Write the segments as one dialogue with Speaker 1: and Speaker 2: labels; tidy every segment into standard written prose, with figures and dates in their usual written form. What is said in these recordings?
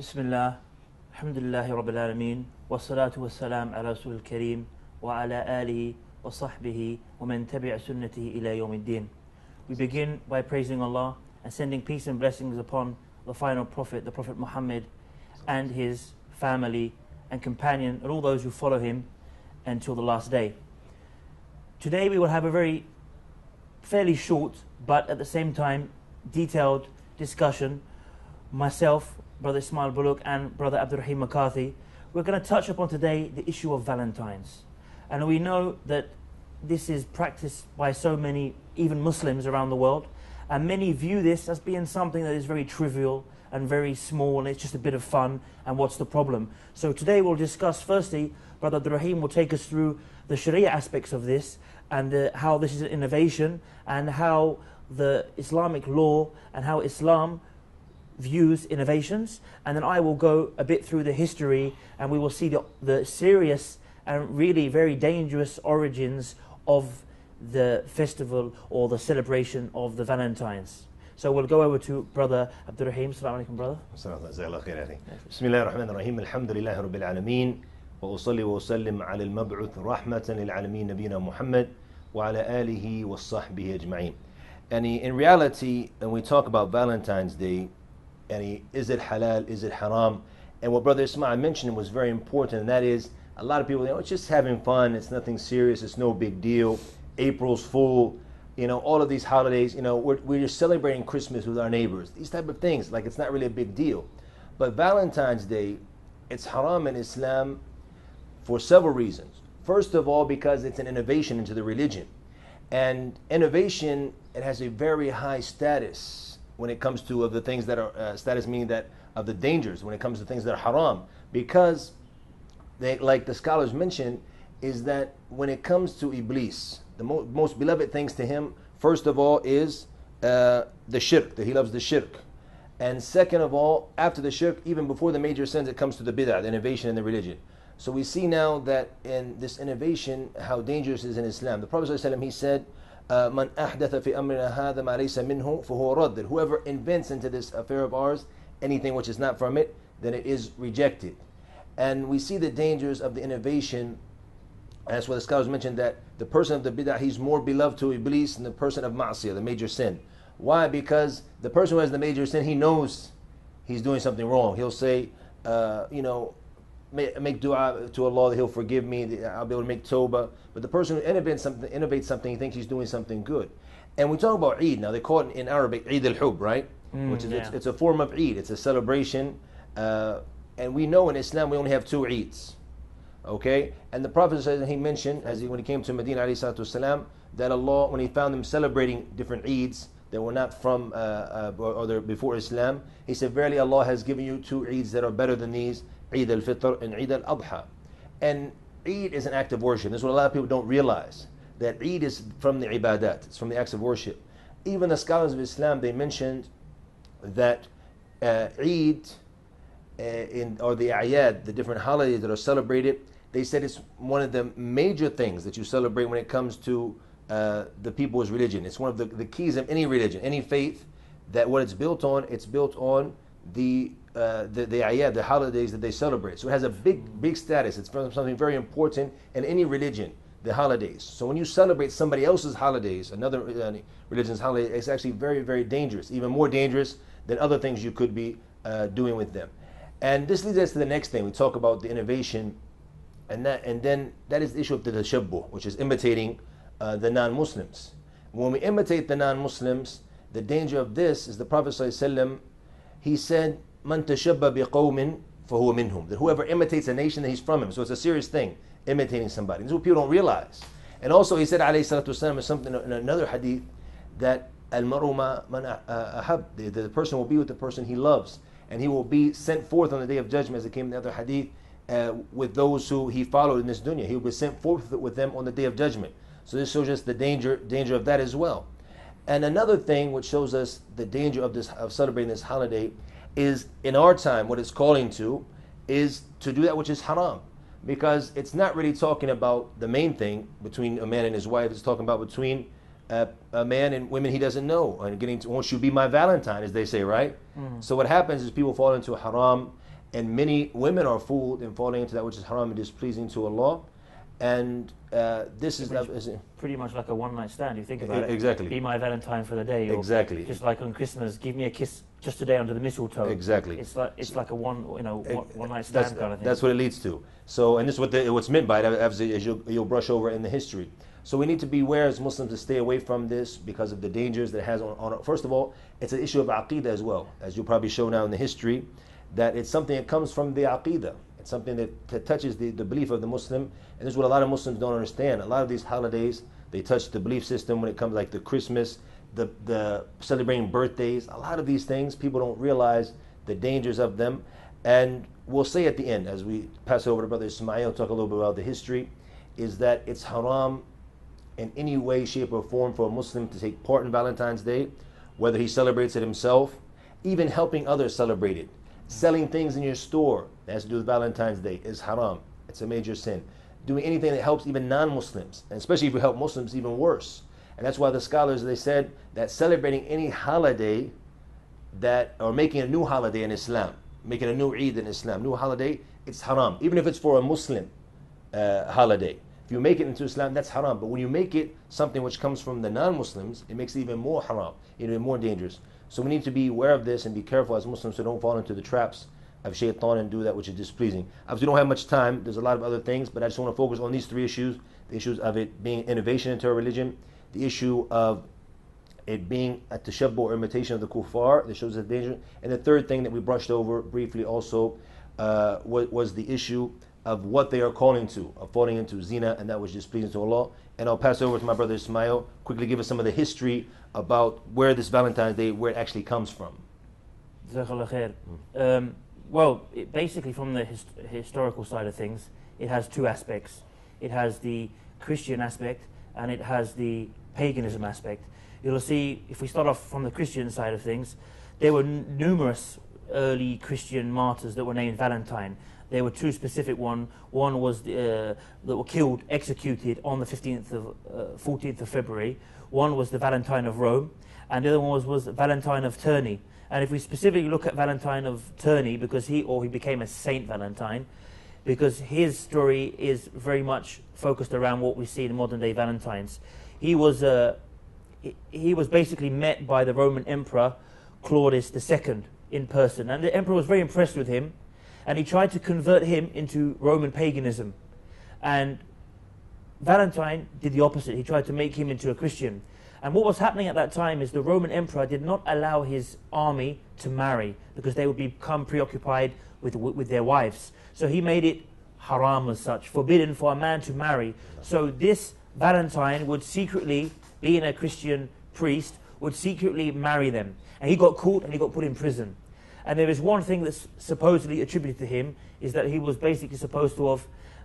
Speaker 1: بسم الله الحمد لله رب العالمين والصلاة والسلام على رسول الكريم وعلى آله وصحبه ومن تبع سنته إلى يوم الدين. We begin by praising Allah and sending peace and blessings upon the final prophet, the Prophet Muhammad, and his family and companion and all those who follow him until the last day. Today we will have a very fairly short but at the same time detailed discussion. Myself, Brother Ismail Bullock and Brother Abduraheem McCarthy, we're going to touch upon today the issue of Valentines. And we know that this is practiced by so many, even Muslims around the world, and many view this as being something that is very trivial and very small, and it's just a bit of fun, and what's the problem? So today we'll discuss, firstly, Brother Abduraheem will take us through the Sharia aspects of this, and how this is an innovation, and how the Islamic law, and how Islam views innovations, and then I will go a bit through the history, and we will see the serious and really very dangerous origins of the festival or the celebration of the Valentines. So we'll go over to Brother Abduraheem. Assalamu alaikum, brother.
Speaker 2: بسم الله الرحمن الرحيم الحمد لله رب العالمين وأصلي وأسلم على المبعوث رحمة للعالمين نبينا محمد وعلى آله وصحبه أجمعين. And in reality, when we talk about Valentine's Day, is it halal, is it haram? And what Brother Ismail mentioned was very important, and that is a lot of people, it's just having fun, it's nothing serious, it's no big deal. April's Fool, all of these holidays, we're just celebrating Christmas with our neighbors. These type of things, like it's not really a big deal. But Valentine's Day, it's haram in Islam for several reasons. First of all, because it's an innovation into the religion. And innovation, it has a very high status when it comes to the things that are status, meaning that of the dangers when it comes to things that are haram, because they, like the scholars mentioned, is that when it comes to Iblis, the most beloved things to him, first of all, is the shirk, that he loves the shirk. And second of all, after the shirk, even before the major sins, it comes to the bid'ah, the innovation in the religion. So we see now that in this innovation, how dangerous it is in Islam. The Prophet ﷺ, he said, Man ahdatha fi amrina hadha ma laysa minhu fahuwa radd. That whoever invents into this affair of ours anything which is not from it, then it is rejected. And we see the dangers of the innovation. That's why the scholars mentioned that the person of the bid'ah, he's more beloved to Iblis than the person of ma'asiyah, the major sin. Why? Because the person who has the major sin, he knows he's doing something wrong. He'll say, make dua to Allah that He'll forgive me, I'll be able to make tawbah. But the person who innovates something, he thinks he's doing something good. And we talk about Eid. Now they call it in Arabic Eid al-Hub, right? Which is it's a form of Eid. It's a celebration. And we know in Islam we only have two Eids. Okay? And the Prophet said, he mentioned, when he came to Medina alayhi salatu wasalam, that Allah, when he found them celebrating different Eids that were not from or they're before Islam, he said, verily Allah has given you two Eids that are better than these, Eid al-Fitr and Eid al-Adha. And Eid is an act of worship. This is what a lot of people don't realize, that Eid is from the ibadat, it's from the acts of worship. Even the scholars of Islam, they mentioned that Eid or the ayad, the different holidays that are celebrated, they said it's one of the major things that you celebrate when it comes to the people's religion. It's one of the keys of any religion, any faith, that what it's built on the ayad, the holidays that they celebrate. So it has a big status. It's something very important in any religion, the holidays. So when you celebrate somebody else's holidays, another religion's holiday, it's actually very, very dangerous, even more dangerous than other things you could be doing with them. And this leads us to the next thing. We talk about the innovation, and then that is the issue of the tashabbuh, which is imitating the non-Muslims. When we imitate the non-Muslims, the danger of this is the Prophet ﷺ, he said, Man tashabba biqawmin fahuwa minhum. That whoever imitates a nation, that he's from him. So it's a serious thing, imitating somebody. This is what people don't realize. And also he said, alayhi salatu wasalam, something in another hadith, that al-maru man ahab, the person will be with the person he loves, and he will be sent forth on the day of judgment, as it came in the other hadith, with those who he followed in this dunya. He will be sent forth with them on the day of judgment. So this shows us the danger of that as well. And another thing which shows us the danger of celebrating this holiday is, in our time, what it's calling to is to do that which is haram. Because it's not really talking about the main thing between a man and his wife. It's talking about between a man and women he doesn't know, and getting to, won't you be my Valentine, as they say, right? So what happens is people fall into a haram, And many women are fooled in falling into that which is haram and displeasing to Allah. And this is
Speaker 1: pretty much like a one-night stand. You think about it.
Speaker 2: Exactly.
Speaker 1: Be my Valentine for the day. Or
Speaker 2: exactly.
Speaker 1: Just like on Christmas, give me a kiss just today under the mistletoe.
Speaker 2: Exactly.
Speaker 1: It's like a one-night stand kind of thing.
Speaker 2: That's what it leads to. So, and this is what's meant by it, as you'll brush over in the history. So we need to be aware as Muslims to stay away from this because of the dangers that it has on. First of all, it's an issue of aqeedah as well, as you'll probably show now in the history, that it's something that comes from the aqeedah. It's something that touches the belief of the Muslim, and this is what a lot of Muslims don't understand. A lot of these holidays, they touch the belief system when it comes like the Christmas, the celebrating birthdays. A lot of these things, people don't realize the dangers of them. And we'll say at the end, as we pass it over to Brother Ismail, talk a little bit about the history, is that it's haram in any way, shape, or form for a Muslim to take part in Valentine's Day, whether he celebrates it himself, even helping others celebrate it. Selling things in your store that has to do with Valentine's Day is haram. It's a major sin. Doing anything that helps even non-Muslims, and especially if you help Muslims, even worse. And that's why the scholars, they said that celebrating any holiday or making a new holiday in Islam, making a new Eid in Islam, new holiday, it's haram. Even if it's for a Muslim holiday. If you make it into Islam, that's haram. But when you make it something which comes from the non-Muslims, it makes it even more haram, even more dangerous. So we need to be aware of this and be careful as Muslims so don't fall into the traps of shaitan and do that which is displeasing. Obviously, we don't have much time. There's a lot of other things, but I just want to focus on these three issues. The issues of it being innovation into our religion, the issue of it being a tashabbuh or imitation of the kuffar that shows the danger, and the third thing that we brushed over briefly also was the issue of what they are calling to, of falling into zina, and that was displeasing to Allah. And I'll pass over to my brother Ismail, quickly give us some of the history about where this Valentine's Day, where it actually comes from.
Speaker 1: Jazakallah khair. Well, basically from the historical side of things, it has two aspects. It has the Christian aspect and it has the paganism aspect. You'll see, if we start off from the Christian side of things, there were numerous early Christian martyrs that were named Valentine. There were two specific ones. One was that were killed, executed on the 14th of February. One was the Valentine of Rome, and the other one was Valentine of Terni. And if we specifically look at Valentine of Terni, because he became a Saint Valentine, because his story is very much focused around what we see in modern day Valentines. He was basically met by the Roman Emperor Claudius II in person, and the emperor was very impressed with him, and he tried to convert him into Roman paganism. And Valentine did the opposite. He tried to make him into a Christian. And what was happening at that time is the Roman emperor did not allow his army to marry because they would become preoccupied with their wives. So he made it haram as such, forbidden for a man to marry. So this Valentine would secretly, being a Christian priest, would secretly marry them. And he got caught and he got put in prison. And there is one thing that's supposedly attributed to him, is that he was basically supposed to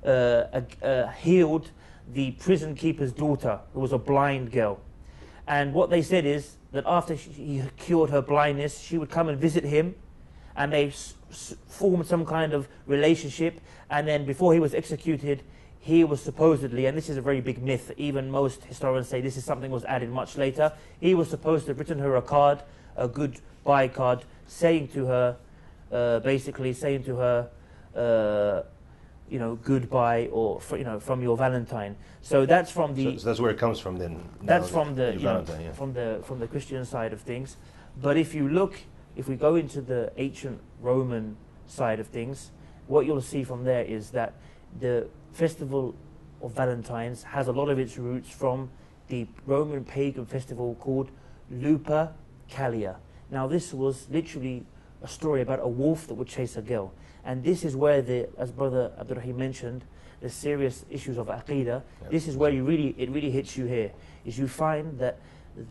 Speaker 1: have healed the prison keeper's daughter, who was a blind girl. And what they said is that after he cured her blindness, she would come and visit him, and they formed some kind of relationship. And then before he was executed, he was supposedly, and this is a very big myth, even most historians say this is something that was added much later, he was supposed to have written her a card, a goodbye card, saying to her, goodbye, or from your Valentine. So that's from the.
Speaker 2: So that's where it comes from then.
Speaker 1: That's from the
Speaker 2: Valentine,
Speaker 1: from the Christian side of things. But if we go into the ancient Roman side of things, what you'll see from there is that the festival of Valentines has a lot of its roots from the Roman pagan festival called Lupercalia. Now this was literally a story about a wolf that would chase a girl. And this is where, as Brother Abduraheem mentioned, the serious issues of Aqidah, yep. This is where it really hits you here, is you find that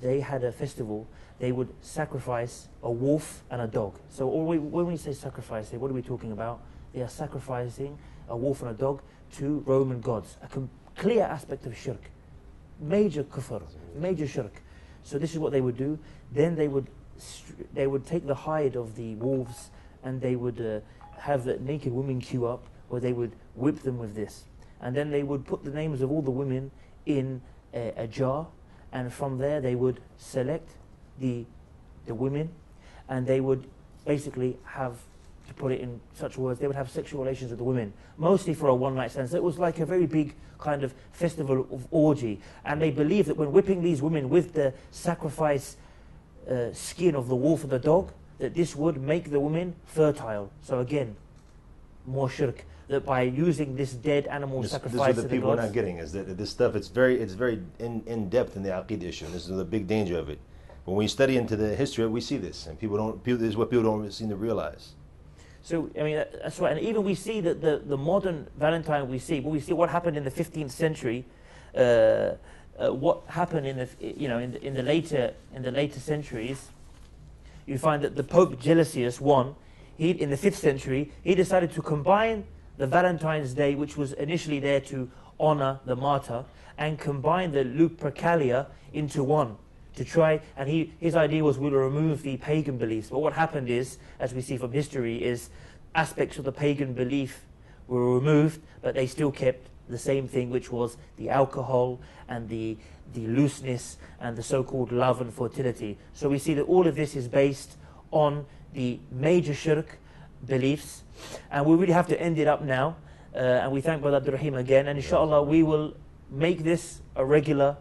Speaker 1: they had a festival, they would sacrifice a wolf and a dog. So when we say sacrifice here, what are we talking about? They are sacrificing a wolf and a dog to Roman gods, a clear aspect of shirk, major kufr, major shirk. So this is what they would do. Then they would take the hide of the wolves, and they would have the naked women queue up, where they would whip them with this. And then they would put the names of all the women in a jar, and from there they would select the women, and they would basically have to put it in such words, they would have sexual relations with the women, mostly for a one-night stand. So it was like a very big kind of festival of orgy. And they believed that when whipping these women with the sacrifice skin of the wolf or the dog, that this would make the women fertile. So again, more shirk. That by using this dead animal sacrifice,
Speaker 2: this is what the people are not getting, is that this stuff, it's very in depth in the aqid issue. This is the big danger of it. But when we study into the history, we see this, and this is what people don't seem to realize.
Speaker 1: So I mean, that's right. And even we see that the modern Valentine we see what happened in the 15th century. What happened in the later centuries, you find that the Pope Gelasius I, in the 5th century, he decided to combine the Valentine's Day, which was initially there to honor the martyr, and combine the Lupercalia into one to try. And his idea was, we'll remove the pagan beliefs. But what happened is, as we see from history, is aspects of the pagan belief were removed, but they still kept the same thing, which was the alcohol and the looseness and the so-called love and fertility. So we see that all of this is based on the major shirk beliefs, and we really have to end it up now. And we thank Brother Abduraheem again, and inshallah we will make this a regular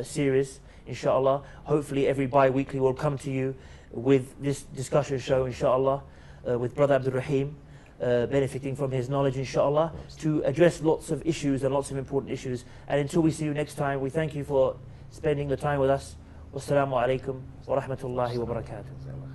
Speaker 1: series. Inshallah, hopefully every bi-weekly will come to you with this discussion show, inshallah, with Brother Abduraheem, benefiting from his knowledge, inshallah, to address lots of issues and lots of important issues. And until we see you next time, we thank you for spending the time with us. Wassalamu alaikum wa rahmatullahi wa barakatuh.